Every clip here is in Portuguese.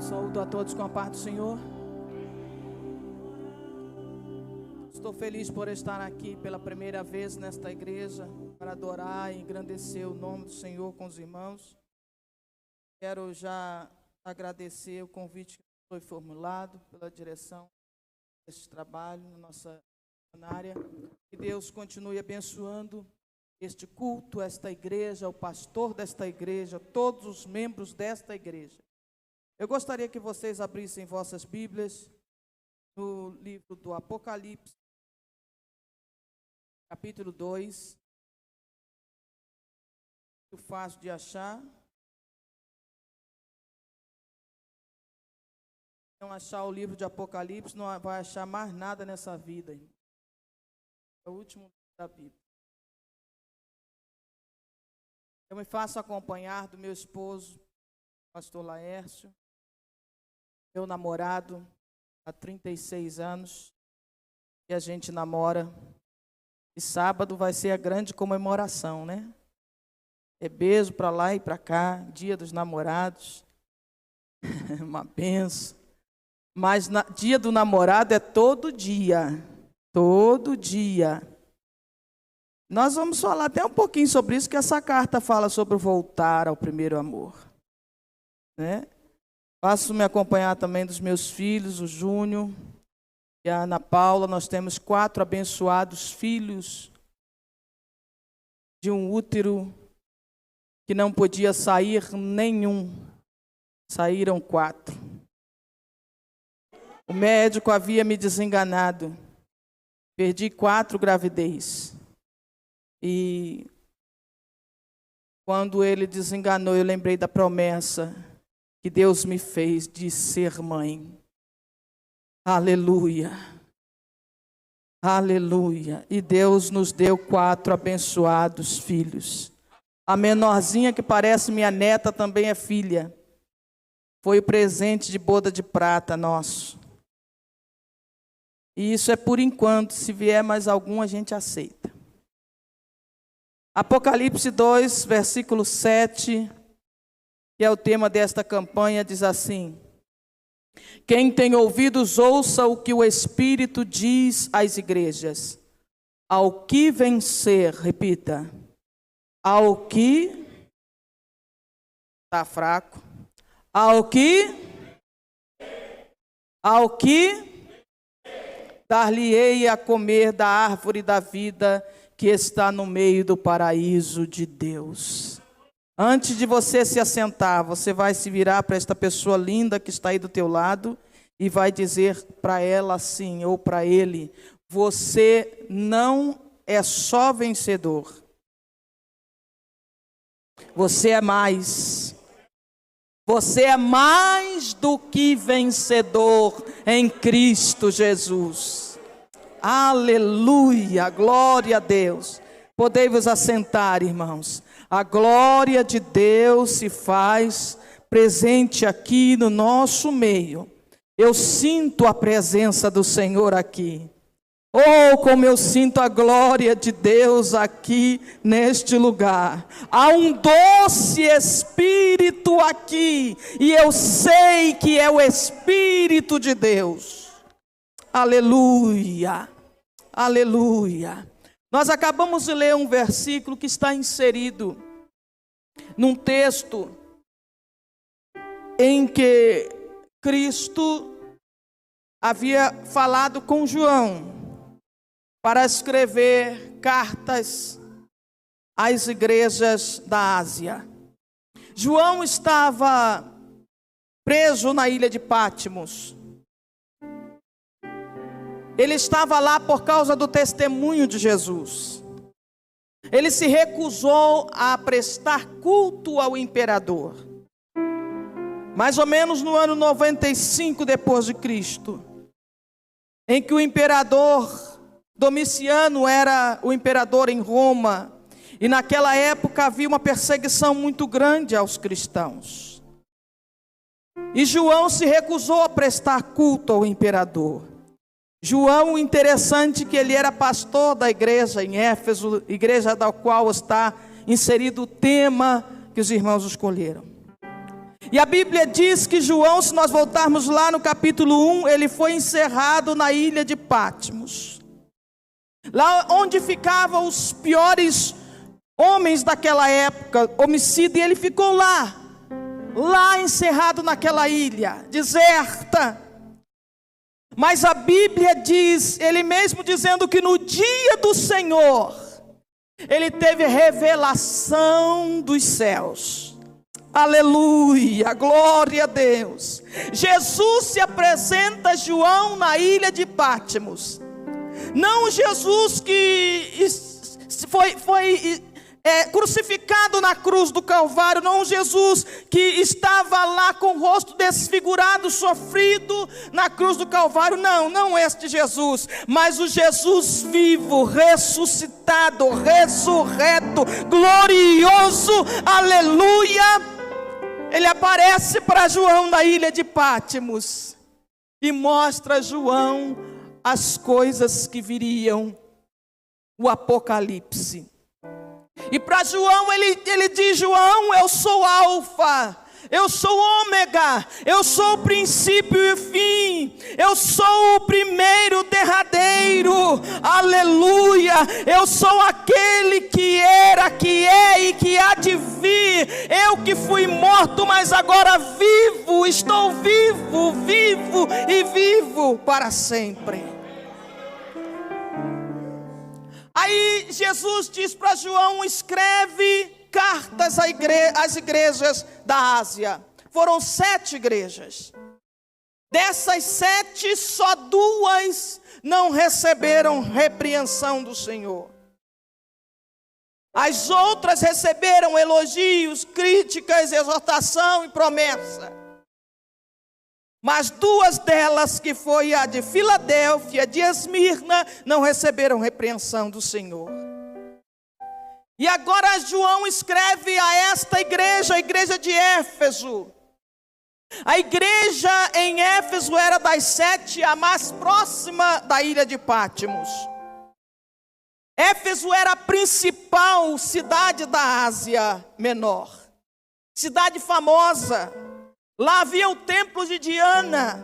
Eu saúdo a todos com a paz do Senhor. Estou feliz por estar aqui pela primeira vez nesta igreja para adorar e engrandecer o nome do Senhor com os irmãos. Quero já agradecer o convite que foi formulado pela direção deste trabalho na nossa área. Que Deus continue abençoando este culto, esta igreja, o pastor desta igreja, todos os membros desta igreja. Eu gostaria que vocês abrissem vossas Bíblias no livro do Apocalipse, capítulo 2. Muito fácil de achar. Se não achar o livro de Apocalipse, não vai achar mais nada nessa vida. É o último livro da Bíblia. Eu me faço acompanhar do meu esposo, pastor Laércio, meu namorado, há 36 anos, que a gente namora. E sábado vai ser a grande comemoração, né? É beijo para lá e para cá, dia dos namorados, uma benção. Mas dia do namorado é todo dia, todo dia. Nós vamos falar até um pouquinho sobre isso, que essa carta fala sobre voltar ao primeiro amor, né? Faço me acompanhar também dos meus filhos, o Júnior e a Ana Paula. Nós temos 4 abençoados filhos de um útero que não podia sair nenhum. Saíram 4. O médico havia me desenganado. Perdi 4 gravidez. E quando ele desenganou, eu lembrei da promessa que Deus me fez de ser mãe. Aleluia. Aleluia. E Deus nos deu 4 abençoados filhos. A menorzinha, que parece minha neta, também é filha. Foi o presente de boda de prata nosso. E isso é por enquanto. Se vier mais algum, a gente aceita. Apocalipse 2, versículo 7, que é o tema desta campanha, diz assim: quem tem ouvidos, ouça o que o Espírito diz às igrejas. Ao que vencer, repita, ao que está fraco, ao que dar-lhe-ei a comer da árvore da vida que está no meio do paraíso de Deus. Antes de você se assentar, você vai se virar para esta pessoa linda que está aí do teu lado e vai dizer para ela assim, ou para ele: você não é só vencedor. Você é mais. Você é mais do que vencedor em Cristo Jesus. Aleluia, glória a Deus. Podei-vos assentar, irmãos. A glória de Deus se faz presente aqui no nosso meio. Eu sinto a presença do Senhor aqui. Oh, como eu sinto a glória de Deus aqui neste lugar. Há um doce Espírito aqui, e eu sei que é o Espírito de Deus. Aleluia, aleluia. Nós acabamos de ler um versículo que está inserido num texto em que Cristo havia falado com João para escrever cartas às igrejas da Ásia. João estava preso na ilha de Patmos. Ele estava lá por causa do testemunho de Jesus. Ele se recusou a prestar culto ao imperador. Mais ou menos no ano 95 depois de Cristo, em que o imperador Domiciano era o imperador em Roma, e naquela época havia uma perseguição muito grande aos cristãos. E João se recusou a prestar culto ao imperador. João, interessante que ele era pastor da igreja em Éfeso, igreja da qual está inserido o tema que os irmãos escolheram. E a Bíblia diz que João, se nós voltarmos lá no capítulo 1, ele foi encerrado na ilha de Patmos. Lá onde ficavam os piores homens daquela época, homicida, e ele ficou lá encerrado naquela ilha, deserta. Mas a Bíblia diz, ele mesmo dizendo que no dia do Senhor, ele teve revelação dos céus. Aleluia, glória a Deus. Jesus se apresenta a João na ilha de Patmos. Não Jesus que foi crucificado na cruz do Calvário, não Jesus que estava lá com o rosto desfigurado, sofrido na cruz do Calvário, não este Jesus, mas o Jesus vivo, ressuscitado, ressurreto, glorioso, aleluia. Ele aparece para João na ilha de Patmos e mostra a João as coisas que viriam, o Apocalipse. E para João ele diz: João, eu sou Alfa, eu sou Ômega, eu sou o princípio e o fim, eu sou o primeiro, derradeiro, aleluia, eu sou aquele que era, que é e que há de vir, eu que fui morto, mas agora vivo, estou vivo e vivo para sempre. Aí Jesus diz para João: escreve cartas às igrejas da Ásia. Foram 7 igrejas. Dessas 7, só 2 não receberam repreensão do Senhor. As outras receberam elogios, críticas, exortação e promessa. Mas 2 delas, que foi a de Filadélfia, de Esmirna, não receberam repreensão do Senhor. E agora João escreve a esta igreja, a igreja de Éfeso. A igreja em Éfeso era das 7 a mais próxima da ilha de Patmos. Éfeso era a principal cidade da Ásia Menor, cidade famosa. Lá havia o templo de Diana,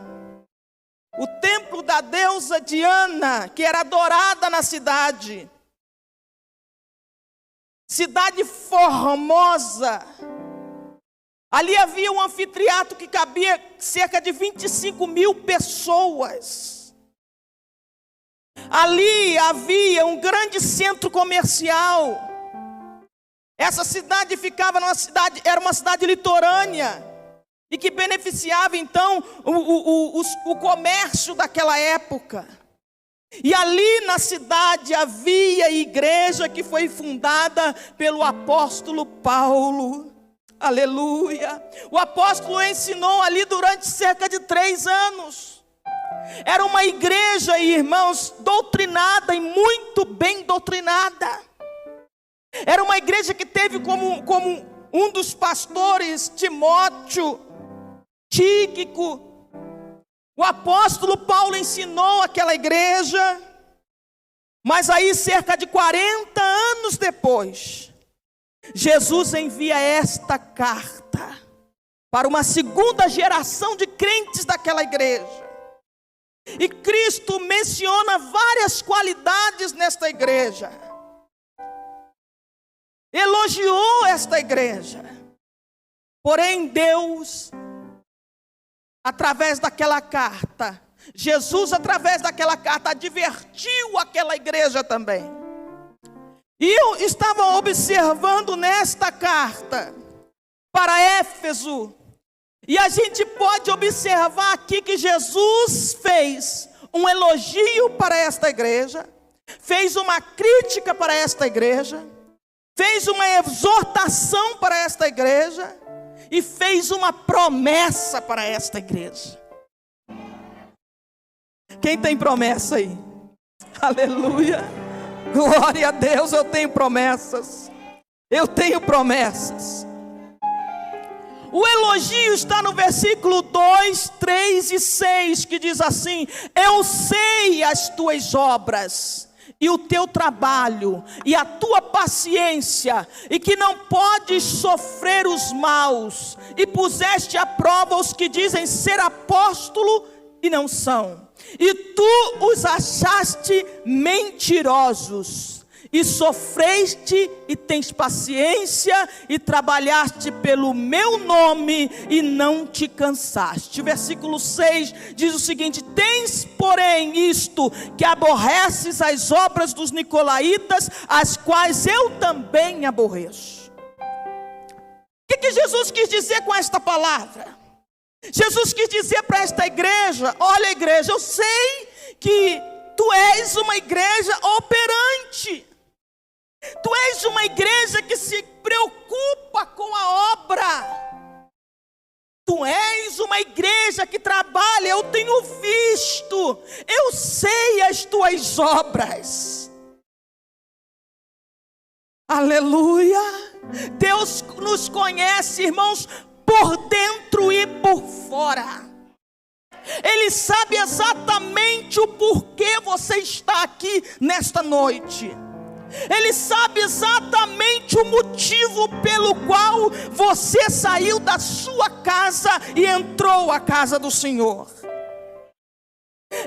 o templo da deusa Diana, que era adorada na cidade. Cidade formosa. Ali havia um anfiteatro que cabia cerca de 25.000 pessoas. Ali havia um grande centro comercial. Essa cidade ficava era uma cidade litorânea, e que beneficiava então o comércio daquela época. E ali na cidade havia igreja que foi fundada pelo apóstolo Paulo. Aleluia. O apóstolo ensinou ali durante cerca de 3 anos. Era uma igreja, irmãos, doutrinada e muito bem doutrinada. Era uma igreja que teve como um dos pastores Timóteo, Tíquico. O apóstolo Paulo ensinou aquela igreja. Mas aí, cerca de 40 anos depois, Jesus envia esta carta para uma segunda geração de crentes daquela igreja. E Cristo menciona várias qualidades nesta igreja. Elogiou esta igreja. Porém, Deus, através daquela carta, Jesus, através daquela carta, advertiu aquela igreja também. E eu estava observando nesta carta para Éfeso, e a gente pode observar aqui que Jesus fez um elogio para esta igreja, fez uma crítica para esta igreja, fez uma exortação para esta igreja e fez uma promessa para esta igreja. Quem tem promessa aí? Aleluia. Glória a Deus, eu tenho promessas. Eu tenho promessas. O elogio está no versículo 2, 3 e 6, que diz assim: eu sei as tuas obras e o teu trabalho, e a tua paciência, e que não podes sofrer os maus, e puseste à prova os que dizem ser apóstolo e não são, e tu os achaste mentirosos, e sofreste e tens paciência, e trabalhaste pelo meu nome, e não te cansaste. O versículo 6 diz o seguinte: tens porém isto, que aborreces as obras dos nicolaítas, as quais eu também aborreço. O que Jesus quis dizer com esta palavra? Jesus quis dizer para esta igreja: olha, igreja, eu sei que tu és uma igreja operante. Tu és uma igreja que se preocupa com a obra. Tu és uma igreja que trabalha, eu tenho visto, eu sei as tuas obras. Aleluia! Deus nos conhece, irmãos, por dentro e por fora. Ele sabe exatamente o porquê você está aqui nesta noite. Ele sabe exatamente o motivo pelo qual você saiu da sua casa e entrou à casa do Senhor.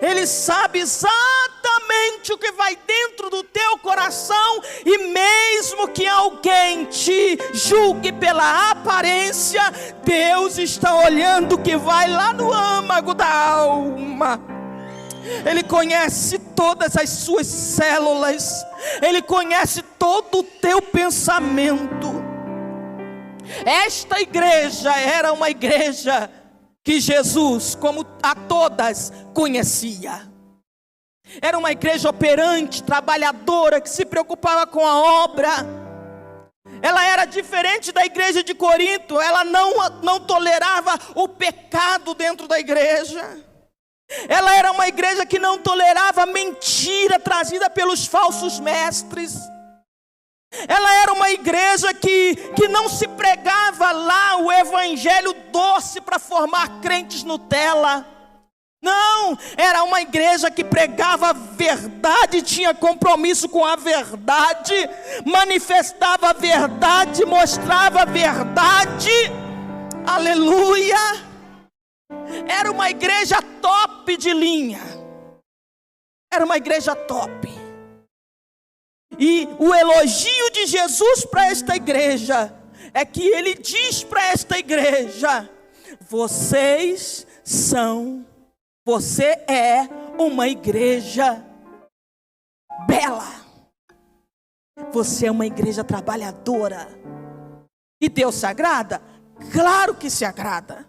Ele sabe exatamente o que vai dentro do teu coração, e mesmo que alguém te julgue pela aparência, Deus está olhando o que vai lá no âmago da alma. Ele conhece todas as suas células, Ele conhece todo o teu pensamento. Esta igreja era uma igreja que Jesus, como a todas, conhecia. Era uma igreja operante, trabalhadora, que se preocupava com a obra. Ela era diferente da igreja de Corinto. Ela não tolerava o pecado dentro da igreja. Ela era uma igreja que não tolerava mentira trazida pelos falsos mestres. Ela era uma igreja que não se pregava lá o evangelho doce para formar crentes Nutella. Não, era uma igreja que pregava a verdade, tinha compromisso com a verdade, manifestava a verdade, mostrava a verdade. Aleluia! Era uma igreja top de linha. Era uma igreja top. E o elogio de Jesus para esta igreja é que Ele diz para esta igreja: você é uma igreja bela. Você é uma igreja trabalhadora. E Deus se agrada? Claro que se agrada.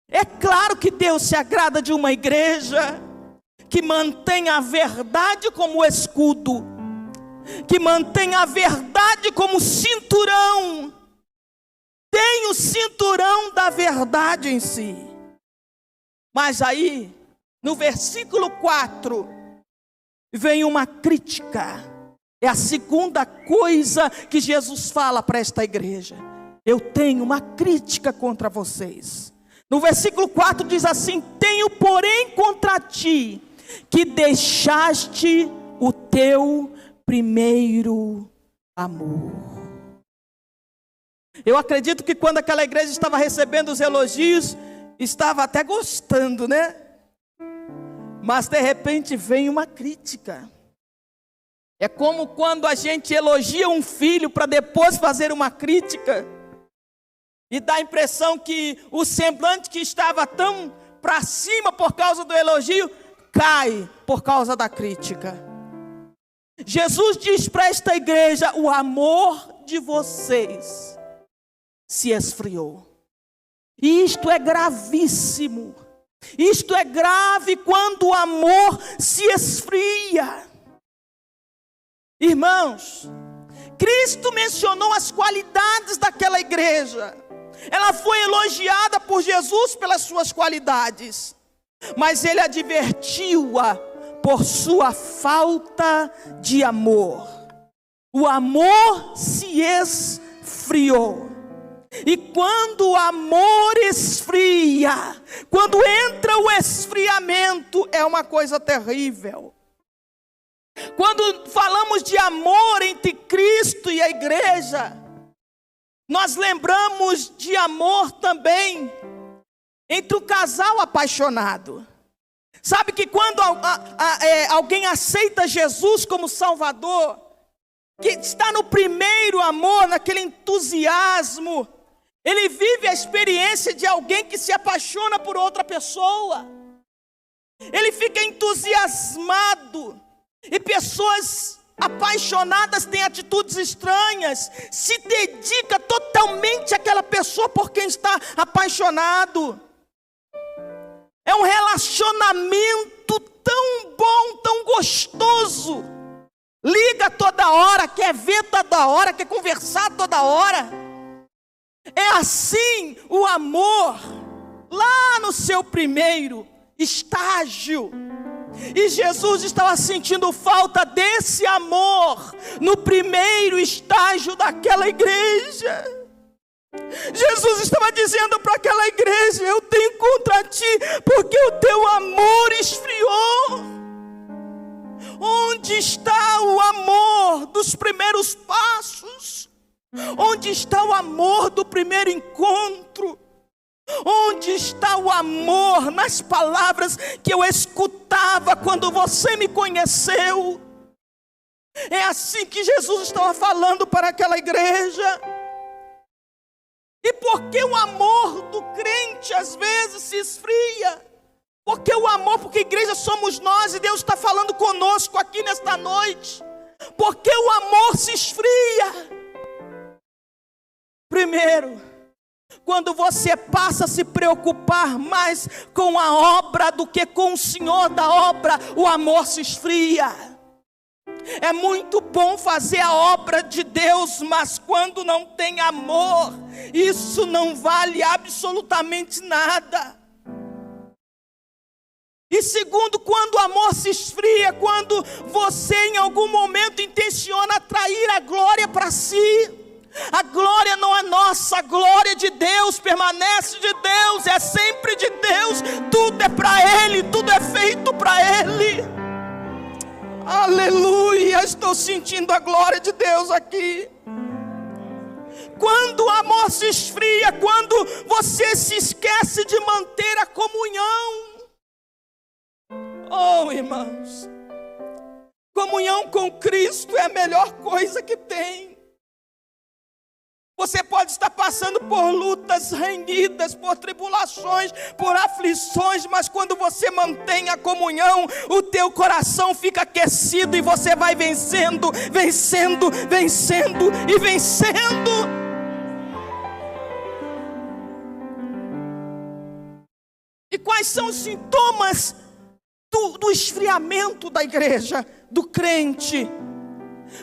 É claro que Deus se agrada de uma igreja que mantém a verdade como escudo, que mantém a verdade como cinturão. Tem o cinturão da verdade em si. Mas aí, no versículo 4, vem uma crítica. É a segunda coisa que Jesus fala para esta igreja: eu tenho uma crítica contra vocês. No versículo 4 diz assim: tenho porém contra ti que deixaste o teu primeiro amor. Eu acredito que quando aquela igreja estava recebendo os elogios, estava até gostando, né? Mas de repente vem uma crítica. É como quando a gente elogia um filho para depois fazer uma crítica. E dá a impressão que o semblante que estava tão para cima por causa do elogio, cai por causa da crítica. Jesus diz para esta igreja: o amor de vocês se esfriou. E isto é gravíssimo. Isto é grave quando o amor se esfria. Irmãos, Cristo mencionou as qualidades daquela igreja. Ela foi elogiada por Jesus pelas suas qualidades, mas Ele advertiu-a por sua falta de amor. O amor se esfriou. E quando o amor esfria, quando entra o esfriamento, é uma coisa terrível. Quando falamos de amor entre Cristo e a igreja, nós lembramos de amor também entre o casal apaixonado. Sabe que quando alguém aceita Jesus como Salvador, que está no primeiro amor, naquele entusiasmo, ele vive a experiência de alguém que se apaixona por outra pessoa. Ele fica entusiasmado. E pessoas apaixonadas têm atitudes estranhas. Se dedica totalmente àquela pessoa por quem está apaixonado. É um relacionamento tão bom, tão gostoso. Liga toda hora, quer ver toda hora, quer conversar toda hora. É assim o amor, lá no seu primeiro estágio. E Jesus estava sentindo falta desse amor no primeiro estágio daquela igreja. Jesus estava dizendo para aquela igreja: eu tenho contra ti, porque o teu amor esfriou. Onde está o amor dos primeiros passos? Onde está o amor do primeiro encontro? Onde está o amor nas palavras que eu escutava quando você me conheceu? É assim que Jesus estava falando para aquela igreja. E por que o amor do crente às vezes se esfria? Porque o amor, porque igreja somos nós e Deus está falando conosco aqui nesta noite. Porque o amor se esfria. Primeiro, quando você passa a se preocupar mais com a obra do que com o Senhor da obra, o amor se esfria. É muito bom fazer a obra de Deus, mas quando não tem amor, isso não vale absolutamente nada. E segundo, quando o amor se esfria, quando você em algum momento intenciona atrair a glória para si. A glória não é nossa, a glória de Deus, permanece de Deus, é sempre de Deus, tudo é para Ele, tudo é feito para Ele. Aleluia, estou sentindo a glória de Deus aqui. Quando o amor se esfria, quando você se esquece de manter a comunhão. Oh, irmãos, comunhão com Cristo é a melhor coisa que tem. Você pode estar passando por lutas renhidas, por tribulações, por aflições, mas quando você mantém a comunhão, o teu coração fica aquecido e você vai vencendo, vencendo, vencendo e vencendo. E quais são os sintomas do esfriamento da igreja, do crente?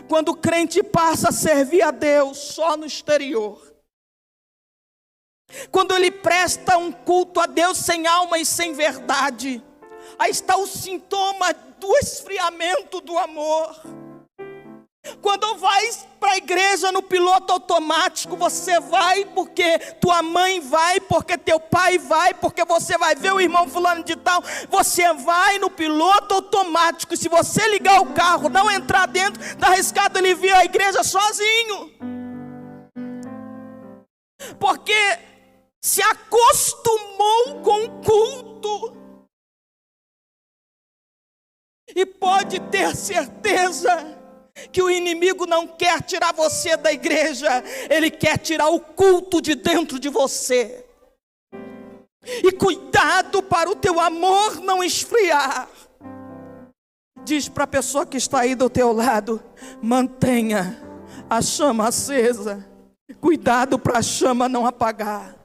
Quando o crente passa a servir a Deus só no exterior. Quando ele presta um culto a Deus sem alma e sem verdade. Aí está o sintoma do esfriamento do amor. Quando vai para a igreja no piloto automático, você vai porque tua mãe vai, porque teu pai vai, porque você vai ver o irmão fulano de tal. Você vai no piloto automático. Se você ligar o carro, não entrar dentro, está arriscado ele vir à igreja sozinho. Porque se acostumou com o culto. E pode ter certeza que o inimigo não quer tirar você da igreja, ele quer tirar o culto de dentro de você. E cuidado para o teu amor não esfriar. Diz para a pessoa que está aí do teu lado: mantenha a chama acesa. Cuidado para a chama não apagar.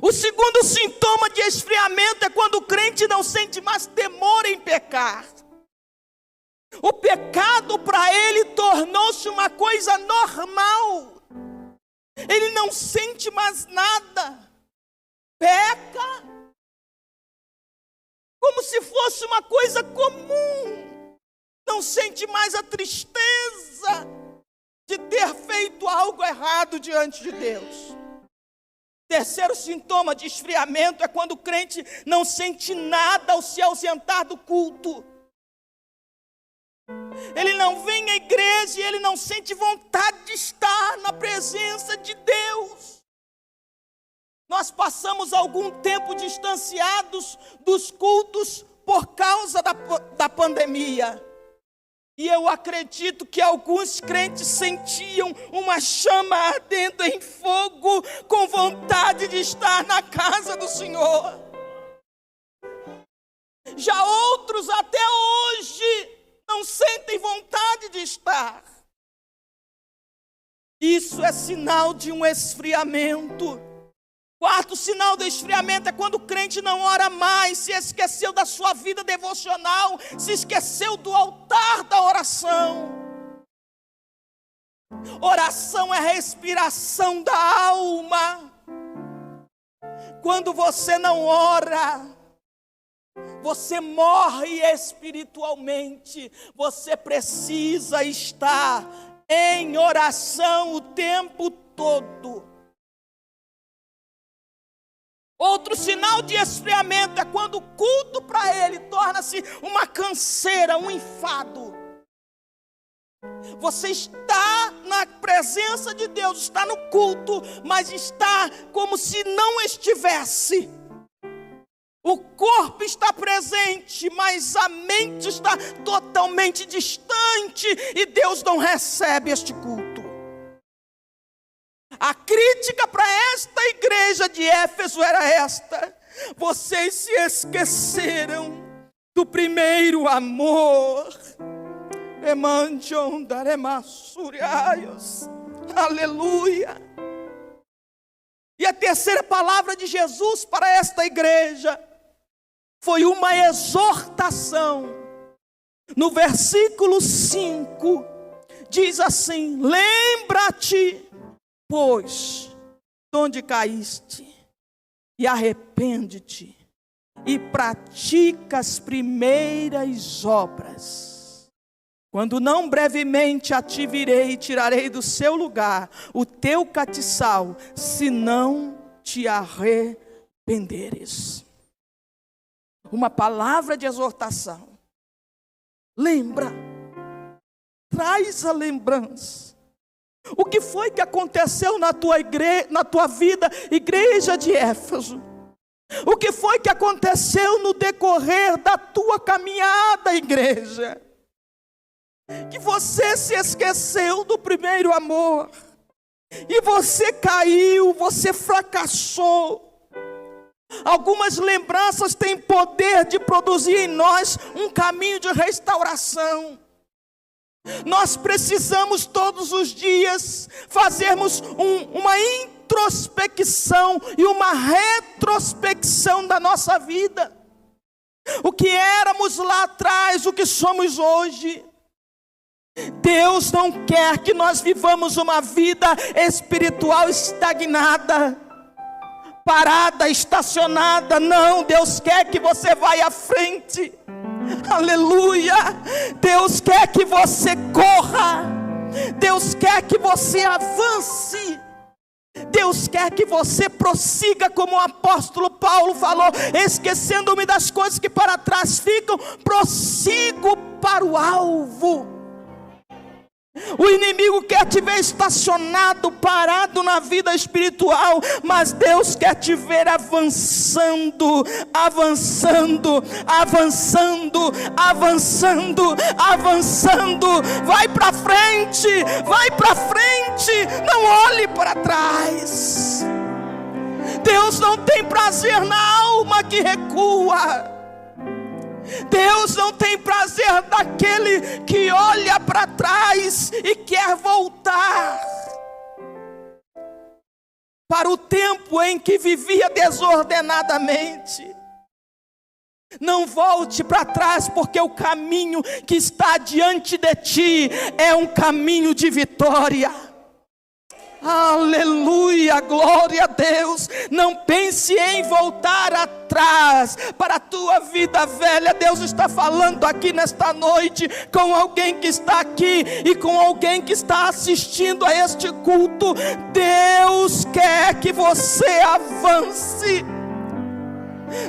O segundo sintoma de esfriamento é quando o crente não sente mais temor em pecar. O pecado para ele tornou-se uma coisa normal. Ele não sente mais nada. Peca como se fosse uma coisa comum. Não sente mais a tristeza de ter feito algo errado diante de Deus. Terceiro sintoma de esfriamento é quando o crente não sente nada ao se ausentar do culto. Ele não vem à igreja e ele não sente vontade de estar na presença de Deus. Nós passamos algum tempo distanciados dos cultos por causa da pandemia. E eu acredito que alguns crentes sentiam uma chama ardendo em fogo, com vontade de estar na casa do Senhor. Já outros até hoje não sentem vontade de estar. Isso é sinal de um esfriamento. Quarto sinal do esfriamento é quando o crente não ora mais, se esqueceu da sua vida devocional, se esqueceu do altar da oração. Oração é a respiração da alma. Quando você não ora, você morre espiritualmente. Você precisa estar em oração o tempo todo. Outro sinal de esfriamento é quando o culto para ele torna-se uma canseira, um enfado. Você está na presença de Deus, está no culto, mas está como se não estivesse. O corpo está presente, mas a mente está totalmente distante e Deus não recebe este culto. A crítica para esta igreja de Éfeso era esta: vocês se esqueceram do primeiro amor. Aleluia. E a terceira palavra de Jesus para esta igreja foi uma exortação. No versículo 5 diz assim: lembra-te, pois, de onde caíste, e arrepende-te, e pratica as primeiras obras. Quando não brevemente a ti virei e tirarei do seu lugar o teu catiçal, se não te arrependeres. Uma palavra de exortação. Lembra, traz a lembrança. O que foi que aconteceu na tua vida, igreja de Éfeso? O que foi que aconteceu no decorrer da tua caminhada, igreja? Que você se esqueceu do primeiro amor. E você caiu, você fracassou. Algumas lembranças têm poder de produzir em nós um caminho de restauração. Nós precisamos todos os dias fazermos uma introspecção e uma retrospecção da nossa vida. O que éramos lá atrás, o que somos hoje. Deus não quer que nós vivamos uma vida espiritual estagnada, parada, estacionada. Não, Deus quer que você vá à frente. Aleluia. Deus quer que você corra. Deus quer que você avance. Deus quer que você prossiga, como o apóstolo Paulo falou: esquecendo-me das coisas que para trás ficam, prossigo para o alvo. O inimigo quer te ver estacionado, parado na vida espiritual, mas Deus quer te ver avançando, avançando, avançando, avançando, avançando. Vai para frente, vai para frente, não olhe para trás. Deus não tem prazer na alma que recua. Deus não tem prazer daquele que olha para trás e quer voltar para o tempo em que vivia desordenadamente. Não volte para trás, porque o caminho que está diante de ti é um caminho de vitória. Aleluia, glória a Deus. Não pense em voltar atrás para a tua vida velha. Deus está falando aqui nesta noite com alguém que está aqui e com alguém que está assistindo a este culto. Deus quer que você avance.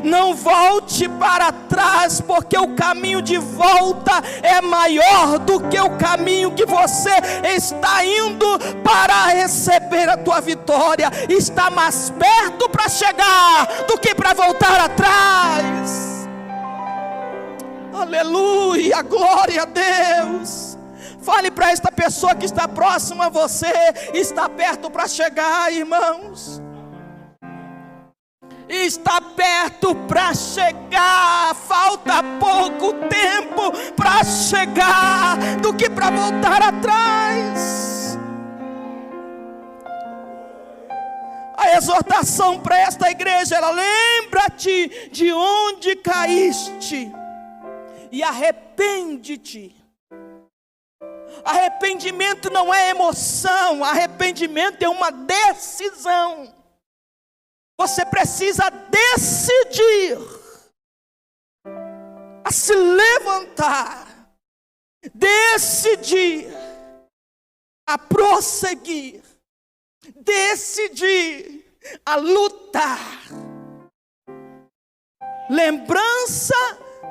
Não volte para trás, porque o caminho de volta é maior do que o caminho que você está indo para receber a tua vitória. Está mais perto para chegar do que para voltar atrás. Aleluia, glória a Deus. Fale para esta pessoa que está próxima a você: está perto para chegar, irmãos. Está perto para chegar. Falta pouco tempo para chegar do que para voltar atrás. A exortação para esta igreja era: lembra-te de onde caíste e arrepende-te. Arrependimento não é emoção, arrependimento é uma decisão. Você precisa decidir a se levantar, decidir a prosseguir, decidir a lutar. Lembrança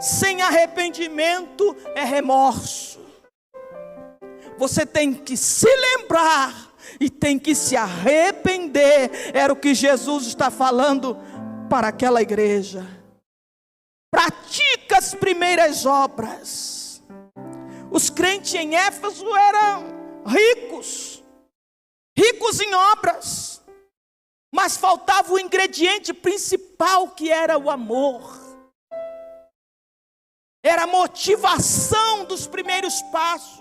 sem arrependimento é remorso. Você tem que se lembrar e tem que se arrepender. Era o que Jesus está falando para aquela igreja. Pratica as primeiras obras. Os crentes em Éfeso eram ricos em obras, mas faltava o ingrediente principal, que era o amor. Era a motivação dos primeiros passos.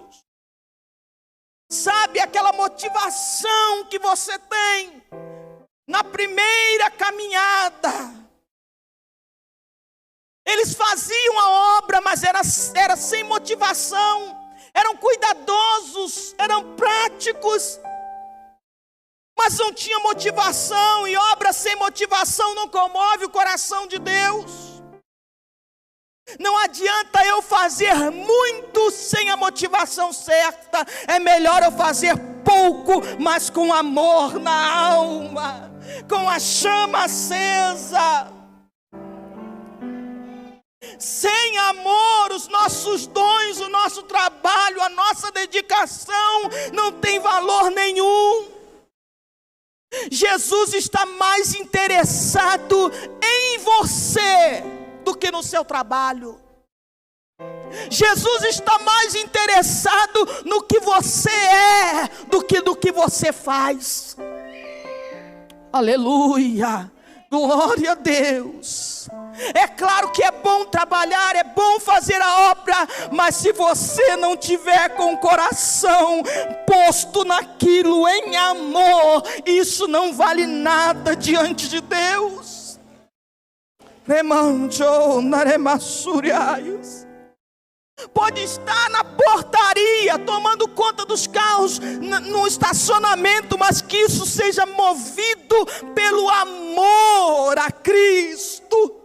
Sabe, aquela motivação que você tem na primeira caminhada. Eles faziam a obra, mas era sem motivação. Eram cuidadosos, eram práticos, mas não tinha motivação. E obra sem motivação não comove o coração de Deus. Não adianta eu fazer muito sem a motivação certa. É melhor eu fazer pouco, mas com amor na alma, com a chama acesa. Sem amor, os nossos dons, o nosso trabalho, a nossa dedicação não tem valor nenhum. Jesus está mais interessado em você do que no seu trabalho. Jesus está mais interessado no que você é do que no que você faz. Aleluia, glória a Deus. É claro que é bom trabalhar, é bom fazer a obra, mas se você não tiver com o coração posto naquilo em amor, isso não vale nada diante de Deus. Pode estar na portaria, tomando conta dos carros, no estacionamento, mas que isso seja movido pelo amor a Cristo.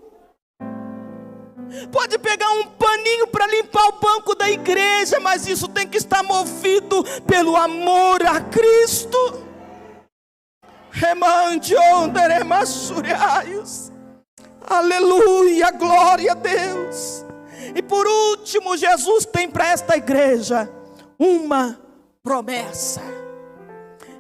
Pode pegar um paninho para limpar o banco da igreja, mas isso tem que estar movido pelo amor a Cristo. Aleluia, glória a Deus. E por último, Jesus tem para esta igreja uma promessa.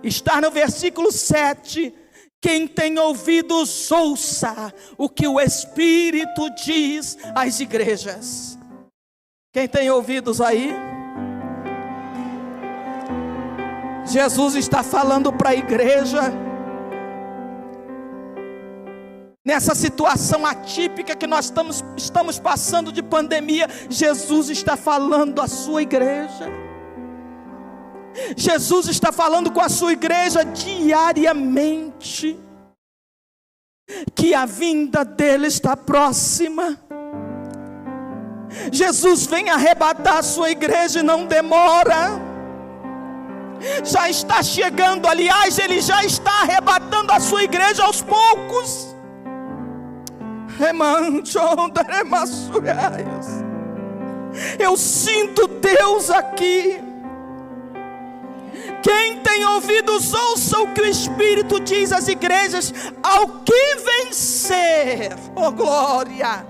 Está no versículo 7. Quem tem ouvidos, ouça o que o Espírito diz às igrejas. Quem tem ouvidos aí? Jesus está falando para a igreja. Nessa situação atípica que nós estamos passando de pandemia, Jesus está falando à sua igreja. Jesus está falando com a sua igreja diariamente, que a vinda dele está próxima. Jesus vem arrebatar a sua igreja e não demora. já está chegando. Aliás, Ele já está arrebatando a sua igreja aos poucos. Eu sinto Deus aqui. Quem tem ouvidos, ouça o que o Espírito diz às igrejas. Ao que vencer, oh glória,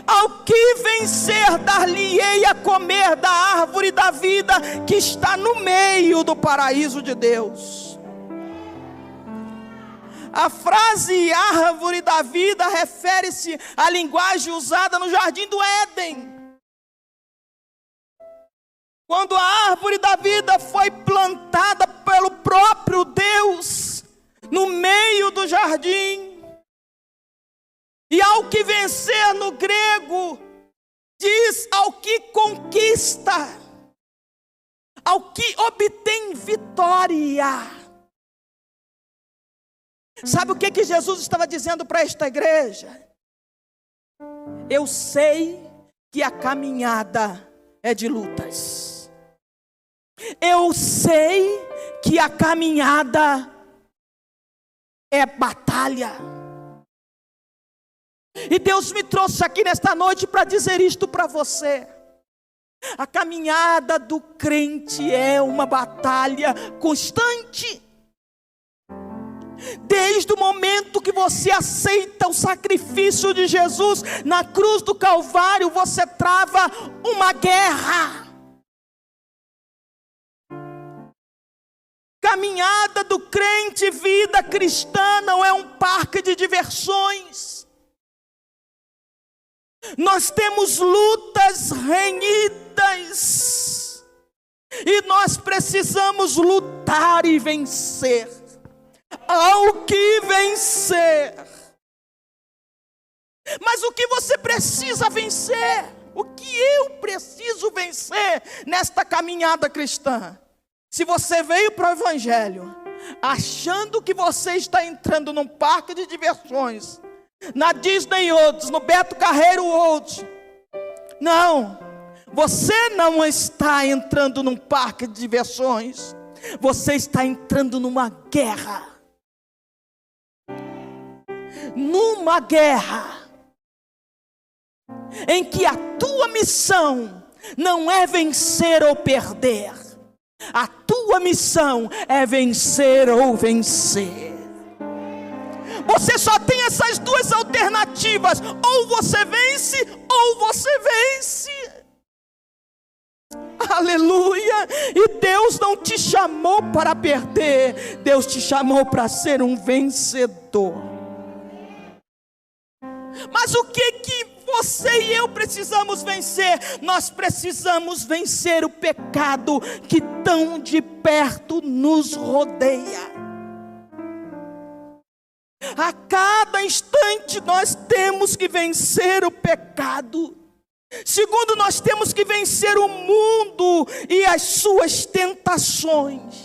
ao que vencer, dar-lhe-ei a comer da árvore da vida que está no meio do paraíso de Deus. A frase árvore da vida refere-se à linguagem usada no jardim do Éden, quando a árvore da vida foi plantada pelo próprio Deus no meio do jardim. E ao que vencer no grego diz ao que conquista, ao que obtém vitória. Sabe o que Jesus estava dizendo para esta igreja? Eu sei que a caminhada é de lutas. Eu sei que a caminhada é batalha. E Deus me trouxe aqui nesta noite para dizer isto para você. A caminhada do crente é uma batalha constante. Desde o momento que você aceita o sacrifício de Jesus na cruz do Calvário, você trava uma guerra. Caminhada do crente, vida cristã, não é um parque de diversões. Nós temos lutas renhidas e nós precisamos lutar e vencer. Ao que vencer. Mas o que você precisa vencer? O que eu preciso vencer nesta caminhada cristã? Se você veio para o Evangelho achando que você está entrando num parque de diversões, na Disney World, no Beto Carreiro World, não, você não está entrando num parque de diversões, você está entrando numa guerra. Numa guerra em que a tua missão não é vencer ou perder. A tua missão é vencer ou vencer. Você só tem essas duas alternativas: ou você vence ou você vence. Aleluia. E Deus não te chamou para perder, Deus te chamou para ser um vencedor. Mas o que você e eu precisamos vencer? Nós precisamos vencer o pecado que tão de perto nos rodeia. A cada instante nós temos que vencer o pecado. Segundo, nós temos que vencer o mundo e as suas tentações.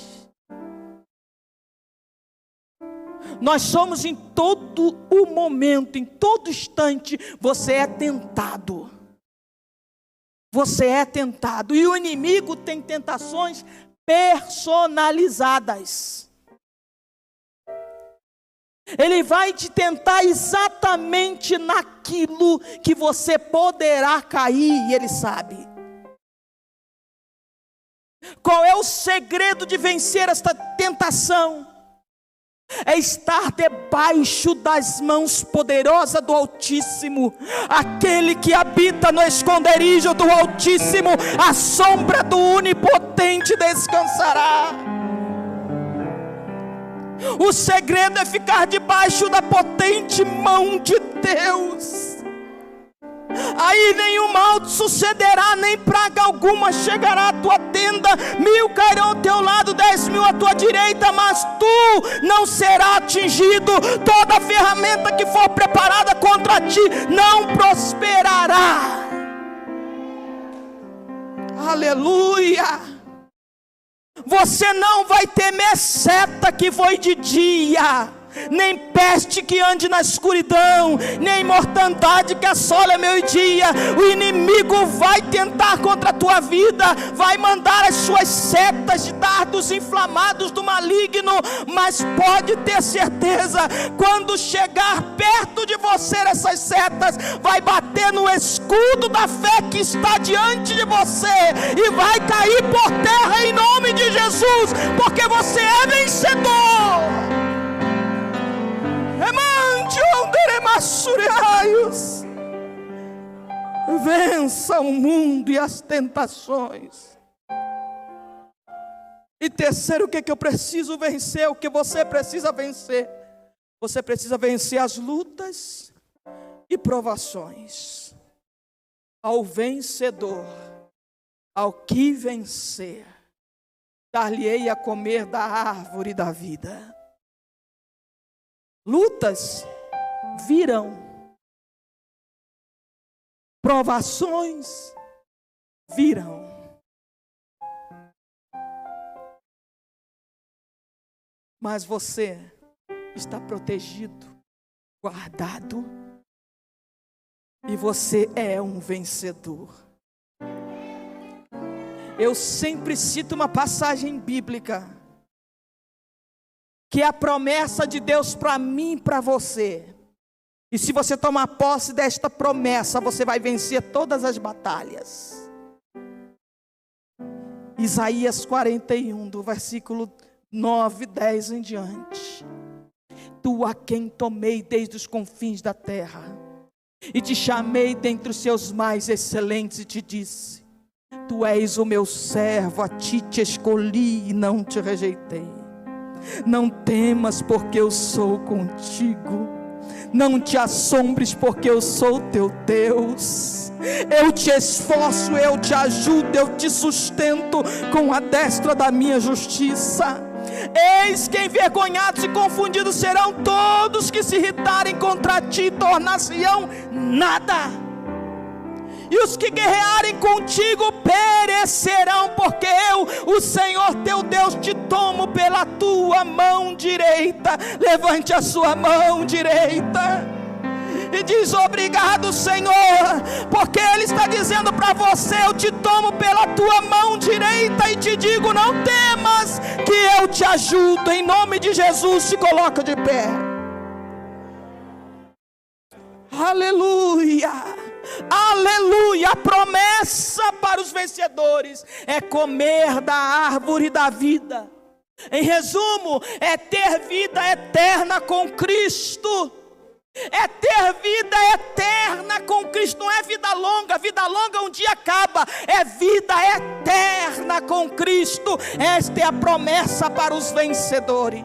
Nós somos em todo o momento, em todo instante, você é tentado. Você é tentado. E o inimigo tem tentações personalizadas. Ele vai te tentar exatamente naquilo que você poderá cair, e ele sabe. Qual é o segredo de vencer esta tentação? É estar debaixo das mãos poderosas do Altíssimo. Aquele que habita no esconderijo do Altíssimo, a sombra do Onipotente descansará. O segredo é ficar debaixo da potente mão de Deus. Aí nenhum mal te sucederá, nem praga alguma chegará à tua tenda. 1000 cairão ao teu lado, 10.000 à tua direita, mas tu não será atingido. Toda ferramenta que for preparada contra ti não prosperará. Aleluia. Você não vai temer seta que voe de dia, nem peste que ande na escuridão, nem mortandade que assola meio-dia. O inimigo vai tentar contra a tua vida, vai mandar as suas setas de dardos inflamados do maligno, mas pode ter certeza, quando chegar perto de você essas setas, vai bater no escudo da fé que está diante de você, e vai cair por terra em nome de Jesus, porque você é vencedor. Vença o mundo e as tentações. E terceiro, o que eu preciso vencer? O que você precisa vencer? Você precisa vencer as lutas e provações. Ao vencedor, ao que vencer, dar-lhe-ei a comer da árvore da vida. Lutas virão, provações virão. Mas você está protegido, guardado, e você é um vencedor. Eu sempre cito uma passagem bíblica, que é a promessa de Deus para mim e para você. E se você tomar posse desta promessa, você vai vencer todas as batalhas. Isaías 41, do versículo 9, 10 em diante. Tu a quem tomei desde os confins da terra, e te chamei dentre os seus mais excelentes, e te disse: tu és o meu servo, a ti te escolhi e não te rejeitei. Não temas, porque eu sou contigo. Não te assombres, porque eu sou teu Deus. Eu te esforço, eu te ajudo, eu te sustento com a destra da minha justiça. Eis que envergonhados e confundidos serão todos que se irritarem contra ti, tornar-se-ão nada. E os que guerrearem contigo perecerão, porque eu, o Senhor teu Deus, te tomo pela tua mão direita. Levante a sua mão direita e diz: obrigado, Senhor, porque Ele está dizendo para você: eu te tomo pela tua mão direita e te digo, não temas, que eu te ajudo. Em nome de Jesus, se coloca de pé. Aleluia, aleluia. A promessa para os vencedores é comer da árvore da vida. Em resumo, é ter vida eterna com Cristo. É ter vida eterna com Cristo. Não é vida longa um dia acaba. É vida eterna com Cristo. Esta é a promessa para os vencedores.